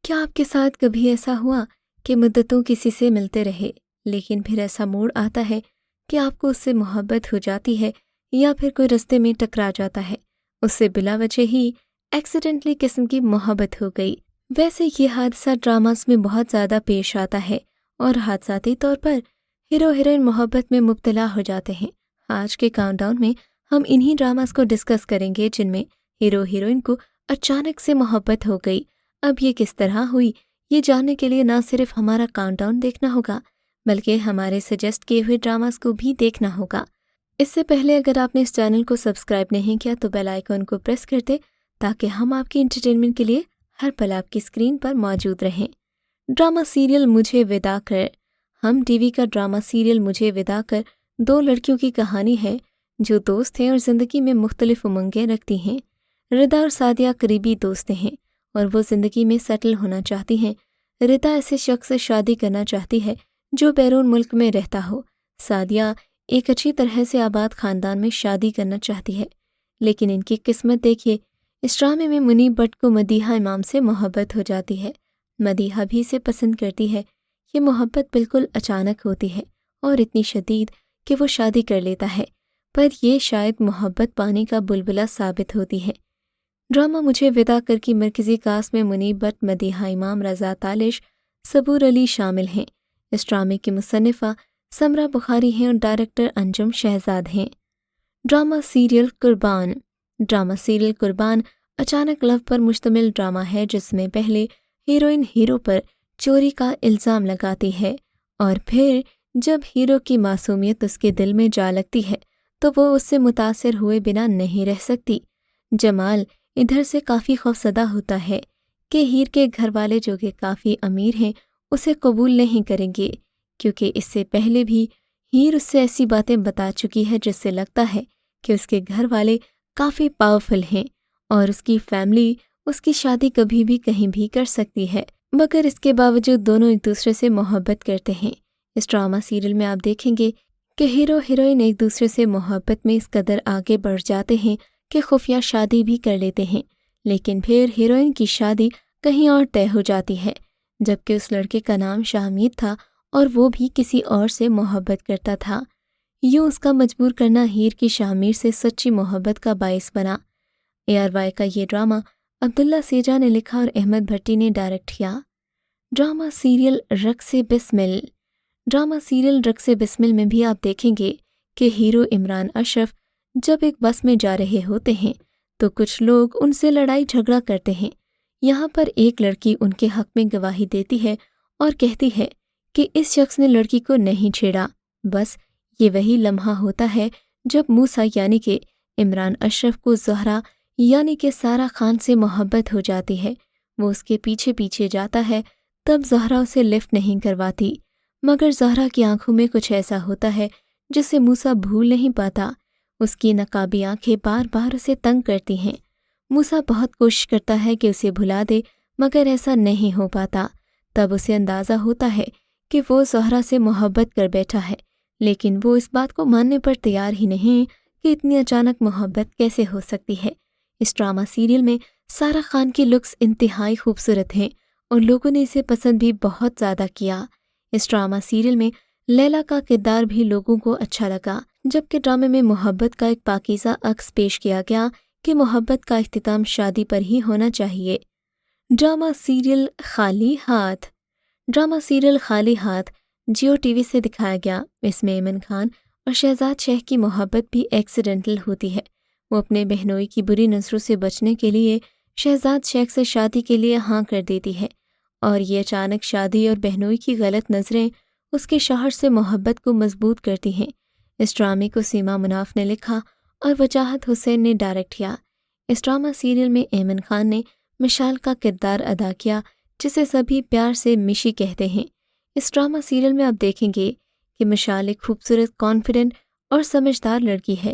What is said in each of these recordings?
کیا آپ کے ساتھ کبھی ایسا ہوا کہ مدتوں کسی سے ملتے رہے لیکن پھر ایسا موڑ آتا ہے کہ آپ کو اس سے محبت ہو جاتی ہے یا پھر کوئی رستے میں ٹکرا جاتا ہے، اس سے بلا وجہ ہی ایکسیڈنٹلی قسم کی محبت ہو گئی؟ ویسے یہ حادثہ ڈراماز میں بہت زیادہ پیش آتا ہے اور حادثاتی طور پر ہیرو ہیروئن محبت میں مبتلا ہو جاتے ہیں۔ آج کے کاؤنٹ ڈاؤن میں ہم انہی ڈراماز کو ڈسکس کریں گے جن میں ہیرو ہیروئن کو اچانک سے محبت ہو گئی۔ اب یہ کس طرح ہوئی، یہ جاننے کے لیے نہ صرف ہمارا کاؤنٹ ڈاؤن دیکھنا ہوگا بلکہ ہمارے سجیسٹ کیے ہوئے ڈراماز کو بھی دیکھنا ہوگا۔ اس سے پہلے اگر آپ نے اس چینل کو سبسکرائب نہیں کیا تو بیل آئیکن کو پریس کر دیں تاکہ ہم آپ کی انٹرٹینمنٹ کے لیے ہر پل آپ کی اسکرین پر موجود رہیں۔ ڈرامہ سیریل مجھے ودا کر۔ ہم ٹی وی کا ڈرامہ سیریل مجھے ودا کر دو لڑکیوں کی کہانی ہے جو دوست ہیں اور زندگی میں مختلف امنگیں رکھتی ہیں۔ ردا اور سعدیہ قریبی دوست ہیں اور وہ زندگی میں سیٹل ہونا چاہتی ہیں۔ ردا ایسے شخص سے شادی کرنا چاہتی ہے جو بیرون ملک میں رہتا ہو۔ سعدیہ ایک اچھی طرح سے آباد خاندان میں شادی کرنا چاہتی ہے، لیکن ان کی قسمت دیکھیے، اس ڈرامے میں منیب بٹ کو مدیحہ امام سے محبت ہو جاتی ہے۔ مدیحہ بھی اسے پسند کرتی ہے۔ یہ محبت بالکل اچانک ہوتی ہے اور اتنی شدید کہ وہ شادی کر لیتا ہے، پر یہ شاید محبت پانی کا بلبلہ ثابت ہوتی ہے۔ ڈرامہ مجھے ودا کر کی مرکزی کاسٹ میں منیب بٹ، مدیحہ امام، رضا تالش، صبور علی شامل ہیں۔ اس ڈرامے کی مصنفہ سمرہ بخاری ہیں اور ڈائریکٹر انجم شہزاد ہیں۔ ڈرامہ سیریل قربان۔ ڈرامہ سیریل قربان اچانک لو پر مشتمل ڈرامہ ہے جس میں پہلے ہیروئن ہیرو پر چوری کا الزام لگاتی ہے اور پھر جب ہیرو کی معصومیت اس کے دل میں جا لگتی ہے تو وہ اس سے متاثر ہوئے بنا نہیں رہ سکتی۔ جمال ادھر سے کافی خوفزدہ ہوتا ہے کہ ہیر کے گھر والے جو کہ کافی امیر ہیں اسے قبول نہیں کریں گے، کیونکہ اس سے پہلے بھی ہیر اس سے ایسی باتیں بتا چکی ہے جس سے لگتا ہے کہ اس کے گھر والے کافی پاورفل ہیں اور اس کی فیملی اس کی شادی کبھی بھی کہیں بھی کر سکتی ہے، مگر اس کے باوجود دونوں ایک دوسرے سے محبت کرتے ہیں۔ اس ڈرامہ سیریل میں آپ دیکھیں گے کہ ہیرو ہیروئن ایک دوسرے سے محبت میں اس قدر آگے بڑھ جاتے ہیں کہ خفیہ شادی بھی کر لیتے ہیں، لیکن پھر ہیروئن کی شادی کہیں اور طے ہو جاتی ہے، جبکہ اس لڑکے کا نام شاہمیر تھا اور وہ بھی کسی اور سے محبت کرتا تھا۔ یوں اس کا مجبور کرنا ہیر کی شاہمیر سے سچی محبت کا باعث بنا۔ ARY کا یہ ڈرامہ عبداللہ سیجا نے لکھا اور احمد بھٹی نے ڈائریکٹ کیا۔ ڈرامہ سیریل رقص بسمل۔ ڈرامہ سیریل رقص بسمل میں بھی آپ دیکھیں گے کہ ہیرو عمران اشرف جب ایک بس میں جا رہے ہوتے ہیں تو کچھ لوگ ان سے لڑائی جھگڑا کرتے ہیں۔ یہاں پر ایک لڑکی ان کے حق میں گواہی دیتی ہے اور کہتی ہے کہ اس شخص نے لڑکی کو نہیں چھیڑا۔ بس یہ وہی لمحہ ہوتا ہے جب موسیٰ یعنی کہ عمران اشرف کو زہرا یعنی کہ سارہ خان سے محبت ہو جاتی ہے۔ وہ اس کے پیچھے پیچھے جاتا ہے، تب زہرا اسے لفٹ نہیں کرواتی، مگر زہرا کی آنکھوں میں کچھ ایسا ہوتا ہے جسے موسیٰ بھول نہیں پاتا۔ اس کی نقابی آنکھیں بار بار اسے تنگ کرتی ہیں۔ موسیٰ بہت کوشش کرتا ہے کہ اسے بھلا دے، مگر ایسا نہیں ہو پاتا۔ تب اسے اندازہ ہوتا ہے کہ وہ زہرا سے محبت کر بیٹھا ہے، لیکن وہ اس بات کو ماننے پر تیار ہی نہیں کہ اتنی اچانک محبت کیسے ہو سکتی ہے۔ اس ڈرامہ سیریل میں سارہ خان کی لکس انتہائی خوبصورت ہیں اور لوگوں نے اسے پسند بھی بہت زیادہ کیا۔ اس ڈرامہ سیریل میں لیلا کا کردار بھی لوگوں کو اچھا لگا، جبکہ ڈرامے میں محبت کا ایک پاکیزہ عکس پیش کیا گیا کہ محبت کا اختتام شادی پر ہی ہونا چاہیے۔ ڈرامہ سیریل خالی ہاتھ۔ ڈرامہ سیریل خالی ہاتھ جیو ٹی وی سے دکھایا گیا۔ اس میں ایمن خان اور شہزاد شیخ کی محبت بھی ایکسیڈنٹل ہوتی ہے۔ وہ اپنے بہنوئی کی بری نظروں سے بچنے کے لیے شہزاد شیخ سے شادی کے لیے ہاں کر دیتی ہے، اور یہ اچانک شادی اور بہنوئی کی غلط نظریں اس کے شوہر سے محبت کو مضبوط کرتی ہیں۔ اس ڈرامے کو سیما مناف نے لکھا اور وجاہت حسین نے ڈائریکٹ کیا۔ اس ڈرامہ سیریل میں ایمن خان نے مشال کا کردار ادا کیا، جسے سبھی پیار سے مشی کہتے ہیں۔ اس ڈرامہ سیریل میں آپ دیکھیں گے کہ مشال ایک خوبصورت، کانفیڈنٹ اور سمجھدار لڑکی ہے۔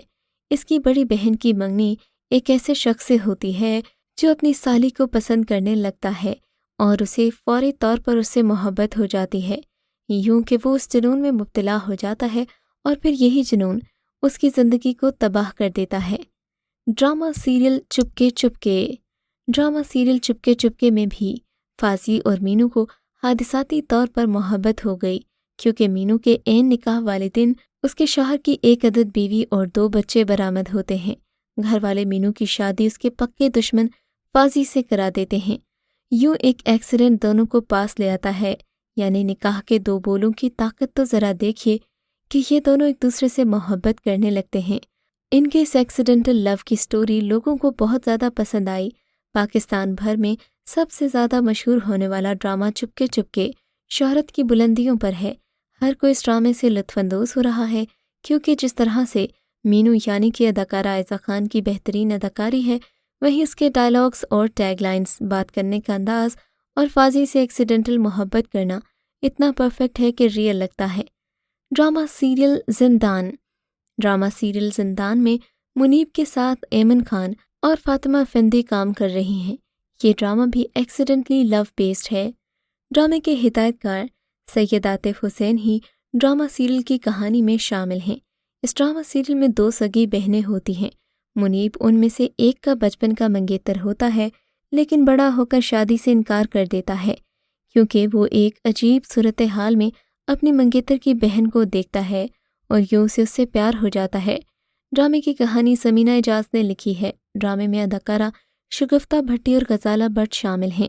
اس کی بڑی بہن کی منگنی ایک ایسے شخص سے ہوتی ہے جو اپنی سالی کو پسند کرنے لگتا ہے اور اسے فوری طور پر اس سے محبت ہو جاتی ہے، یوں کہ وہ اس جنون میں مبتلا ہو جاتا ہے اور پھر یہی جنون اس کی زندگی کو تباہ کر دیتا ہے۔ ڈرامہ سیریل چپکے چپکے۔ ڈرامہ سیریل چپکے چپکے میں بھی فاضی اور مینو کو حادثاتی طور پر محبت ہو گئی، کیونکہ مینو کے عین نکاح والے دن اس کے شوہر کی 1 عدد بیوی اور 2 بچے برآمد ہوتے ہیں۔ گھر والے مینو کی شادی اس کے پکے دشمن فاضی سے کرا دیتے ہیں۔ یوں ایک ایکسیڈنٹ دونوں کو پاس لے آتا ہے، یعنی نکاح کے 2 بولوں کی طاقت تو ذرا دیکھیے کہ یہ دونوں ایک دوسرے سے محبت کرنے لگتے ہیں۔ ان کے اس ایکسیڈنٹل لو کی سٹوری لوگوں کو بہت زیادہ پسند آئی۔ پاکستان بھر میں سب سے زیادہ مشہور ہونے والا ڈرامہ چپکے چپکے شہرت کی بلندیوں پر ہے۔ ہر کوئی اس ڈرامے سے لطف اندوز ہو رہا ہے، کیونکہ جس طرح سے مینو یعنی کہ اداکارہ عائزہ خان کی بہترین اداکاری ہے، وہیں اس کے ڈائلاگز اور ٹیگ لائنز، بات کرنے کا انداز اور فاضی سے ایکسیڈنٹل محبت کرنا اتنا پرفیکٹ ہے کہ ریئل لگتا ہے۔ ڈرامہ سیریل زندان میں منیب کے ساتھ ایمن خان اور فاطمہ افندی کام کر رہی ہیں۔ یہ ڈرامہ بھی ایکسیڈنٹلی لو بیسڈ ہے۔ ڈرامے کے ہدایت کار سید عاطف حسین ہی ڈرامہ سیریل کی کہانی میں شامل ہیں۔ اس ڈرامہ سیریل میں 2 سگی بہنیں ہوتی ہیں۔ منیب ان میں سے ایک کا بچپن کا منگیتر ہوتا ہے، لیکن بڑا ہو کر شادی سے انکار کر دیتا ہے، کیونکہ وہ ایک عجیب صورتحال میں اپنی منگیتر کی بہن کو دیکھتا ہے اور یوں سے اس سے پیار ہو جاتا ہے۔ ڈرامے کی کہانی سمینہ اعجاز نے لکھی ہے۔ ڈرامے میں اداکارہ شگفتہ بھٹی اور غزالہ بٹ شامل ہیں۔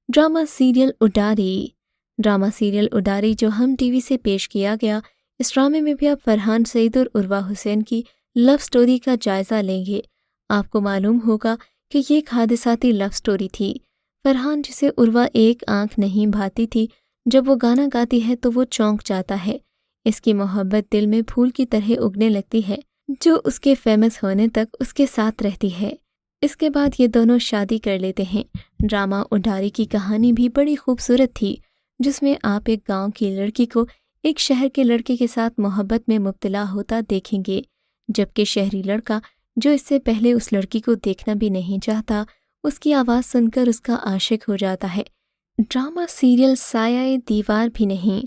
ڈرامہ سیریل اڈاری جو ہم ٹی وی سے پیش کیا گیا، اس ڈرامے میں بھی آپ فرحان سعید اور عروہ حسین کی لو سٹوری کا جائزہ لیں گے۔ آپ کو معلوم ہوگا کہ یہ ایک حادثاتی لو سٹوری تھی۔ فرحان جسے عروہ ایک آنکھ نہیں بھاتی تھی، جب وہ گانا گاتی ہے تو وہ چونک جاتا ہے۔ اس کی محبت دل میں پھول کی طرح اگنے لگتی ہے، جو اس کے فیمس ہونے تک اس کے ساتھ رہتی ہے۔ اس کے بعد یہ دونوں شادی کر لیتے ہیں۔ ڈرامہ اڈاری کی کہانی بھی بڑی خوبصورت تھی، جس میں آپ ایک گاؤں کی لڑکی کو ایک شہر کے لڑکے کے ساتھ محبت میں مبتلا ہوتا دیکھیں گے، جبکہ شہری لڑکا جو اس سے پہلے اس لڑکی کو دیکھنا بھی نہیں چاہتا، اس کی آواز سن کر اس کا عاشق ہو جاتا ہے۔ ڈرامہ سیریل سایہ دیوار بھی نہیں،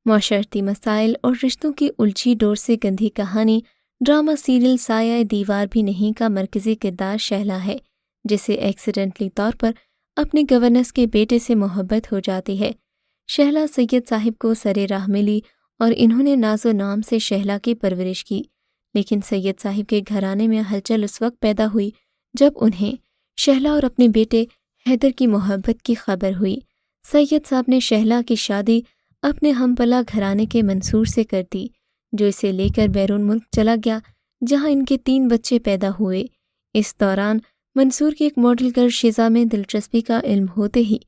معاشرتی مسائل اور رشتوں کی الجھی ڈور سے گندھی کہانی ڈرامہ سیریل سایہ دیوار بھی نہیں کا مرکزی کردار شہلا ہے، جسے ایکسیڈنٹلی طور پر اپنے گورننس کے بیٹے سے محبت ہو جاتی ہے۔ شہلا سید صاحب کو سرے راہ ملی اور انہوں نے ناز و نام سے شہلا کی پرورش کی، لیکن سید صاحب کے گھرانے میں ہلچل اس وقت پیدا ہوئی جب انہیں شہلا اور اپنے بیٹے حیدر کی محبت کی خبر ہوئی۔ سید صاحب نے شہلا کی شادی اپنے ہم پلہ گھرانے کے منصور سے کر دی، جو اسے لے کر بیرون ملک چلا گیا، جہاں ان کے 3 بچے پیدا ہوئے۔ اس دوران منصور کی ایک ماڈل گرل شیزا میں دلچسپی کا علم ہوتے ہی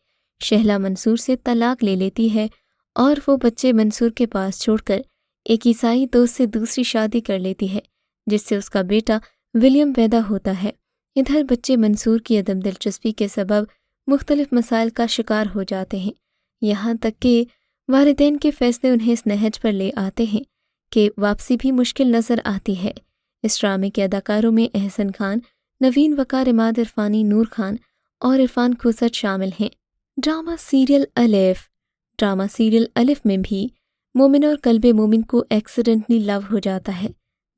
شہلا منصور سے طلاق لے لیتی ہے اور وہ بچے منصور کے پاس چھوڑ کر ایک عیسائی دوست سے دوسری شادی کر لیتی ہے، جس سے اس کا بیٹا ولیم پیدا ہوتا ہے۔ ادھر بچے منصور کی عدم دلچسپی کے سبب مختلف مسائل کا شکار ہو جاتے ہیں، یہاں تک کہ والدین کے فیصلے انہیں اس نہج پر لے آتے ہیں کہ واپسی بھی مشکل نظر آتی ہے۔ اس ڈرامے کے اداکاروں میں احسن خان، نوین وقار، عماد عرفانی، نور خان اور عرفان کھوسٹ شامل ہیں۔ ڈرامہ سیریل الف میں بھی مومن اور قلب مومن کو ایکسیڈنٹلی لو ہو جاتا ہے۔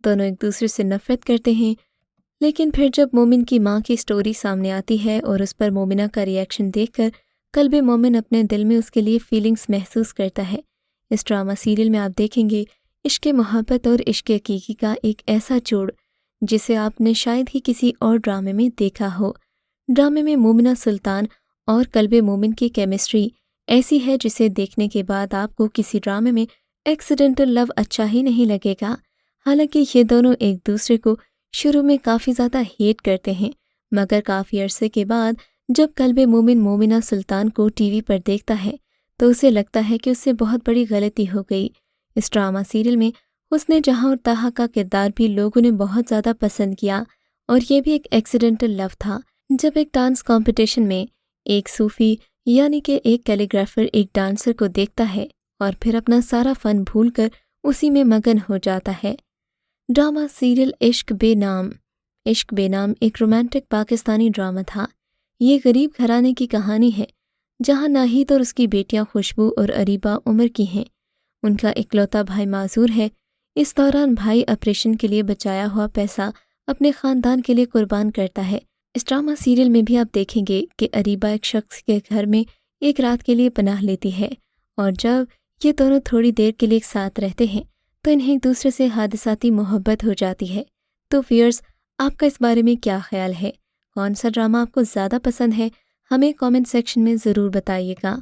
دونوں ایک دوسرے سے نفرت کرتے ہیں، لیکن پھر جب مومن کی ماں کی سٹوری سامنے آتی ہے اور اس پر مومنہ کا ریئیکشن دیکھ کر قلب مومن اپنے دل میں اس کے لیے فیلنگز محسوس کرتا ہے۔ اس ڈرامہ سیریل میں آپ دیکھیں گے عشق محبت اور عشق حقیقی کا ایک ایسا جوڑ جسے آپ نے شاید ہی کسی اور ڈرامے میں دیکھا ہو۔ ڈرامے میں مومنہ سلطان اور قلب مومن کی کیمسٹری ایسی ہے جسے دیکھنے کے بعد آپ کو کسی ڈرامے میں ایکسیڈنٹل لو اچھا ہی نہیں لگے گا۔ حالانکہ یہ دونوں ایک دوسرے کو شروع میں کافی زیادہ ہیٹ کرتے ہیں، مگر کافی عرصے کے بعد جب قلب مومن مومنہ سلطان کو ٹی وی پر دیکھتا ہے تو اسے لگتا ہے کہ اس سے بہت بڑی غلطی ہو گئی۔ اس ڈرامہ سیریل میں حسن جہاں اور طہا کا کردار بھی لوگوں نے بہت زیادہ پسند کیا، اور یہ بھی ایک ایکسیڈنٹل لو تھا، جب ایک ڈانس کمپٹیشن میں ایک صوفی یعنی کہ ایک کیلیگرافر ایک ڈانسر کو دیکھتا ہے اور پھر اپنا سارا فن بھول کر اسی میں مگن ہو جاتا ہے۔ ڈرامہ سیریل عشق بے نام ایک رومانٹک پاکستانی ڈرامہ تھا۔ یہ غریب گھرانے کی کہانی ہے جہاں ناہید اور اس کی بیٹیاں خوشبو اور اریبہ عمر کی ہیں۔ ان کا اکلوتا بھائی معذور ہے۔ اس دوران بھائی آپریشن کے لیے بچایا ہوا پیسہ اپنے خاندان کے لیے قربان کرتا ہے۔ اس ڈرامہ سیریل میں بھی آپ دیکھیں گے کہ اریبہ ایک شخص کے گھر میں ایک رات کے لیے پناہ لیتی ہے، اور جب یہ دونوں تھوڑی دیر کے لیے ایک ساتھ رہتے ہیں تو انہیں ایک دوسرے سے حادثاتی محبت ہو جاتی ہے۔ تو ویئرز، آپ کا اس بارے میں کیا خیال ہے؟ کون سا ڈرامہ آپ کو زیادہ پسند ہے؟ ہمیں کامنٹ سیکشن میں ضرور بتائیے گا۔